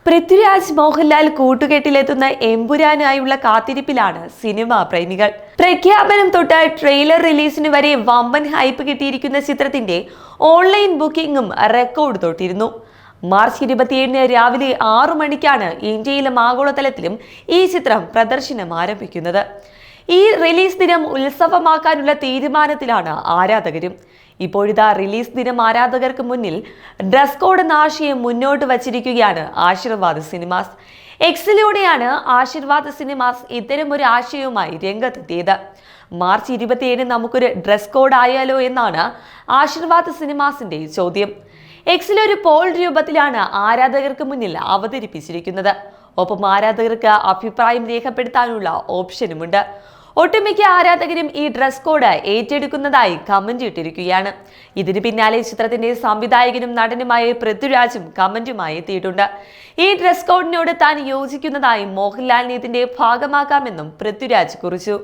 Prithviraj Mohanlal കൂട്ടുകെട്ടിലെത്തുന്ന എമ്പുരാനായുള്ള കാത്തിരിപ്പിലാണ് cinema പ്രേമികൾ. പ്രഖ്യാപനം തൊട്ട് ട്രെയിലർ റിലീസിന് വരെ വമ്പൻ ഹൈപ്പ് കിട്ടിയിരിക്കുന്ന ചിത്രത്തിന്റെ ഓൺലൈൻ ബുക്കിംഗും റെക്കോർഡ് തൊട്ടിരുന്നു. മാർച്ച് 27 രാവിലെ 6 മണിക്കാണ് ഇന്ത്യയിലും ആഗോളതലത്തിലും ഈ ചിത്രം പ്രദർശനം ആരംഭിക്കുന്നത്. ഈ റിലീസ് ദിനം ഉത്സവമാക്കാനുള്ള തീരുമാനത്തിലാണ് ആരാധകരും. ഇപ്പോഴിതാ റിലീസ് ദിനം ആരാധകർക്ക് മുന്നിൽ ഡ്രസ് കോഡ് എന്ന ആശയം മുന്നോട്ട് വച്ചിരിക്കുകയാണ് ആശീർവാദ് സിനിമാസ്. എക്സിലൂടെയാണ് ആശീർവാദ് സിനിമാസ് ഇത്തരമൊരു ആശയവുമായി രംഗത്തെത്തിയത്. മാർച്ച് 27 നമുക്കൊരു ഡ്രസ് കോഡ് ആയാലോ എന്നാണ് ആശീർവാദ് സിനിമാസിന്റെ ചോദ്യം. എക്സിലൊരു പോൾ രൂപത്തിലാണ് ആരാധകർക്ക് മുന്നിൽ അവതരിപ്പിച്ചിരിക്കുന്നത്. ഒപ്പം ആരാധകർക്ക് അഭിപ്രായം രേഖപ്പെടുത്താനുള്ള ഓപ്ഷനുമുണ്ട്. ഒട്ടുമിക്ക ആരാധകരും ഈ ഡ്രസ് കോഡ് ഏറ്റെടുക്കുന്നതായി കമന്റ് ഇട്ടിരിക്കുകയാണ്. ഇതിന് പിന്നാലെ ചിത്രത്തിന്റെ സംവിധായകനും നടനുമായ പൃഥ്വിരാജും കമന്റുമായി എത്തിയിട്ടുണ്ട്. ഈ ഡ്രസ് കോഡിനോട് താൻ യോജിക്കുന്നതായി മോഹൻലാലിനെ ഇതിന്റെ ഭാഗമാക്കാമെന്നും പൃഥ്വിരാജ് കുറിച്ചു.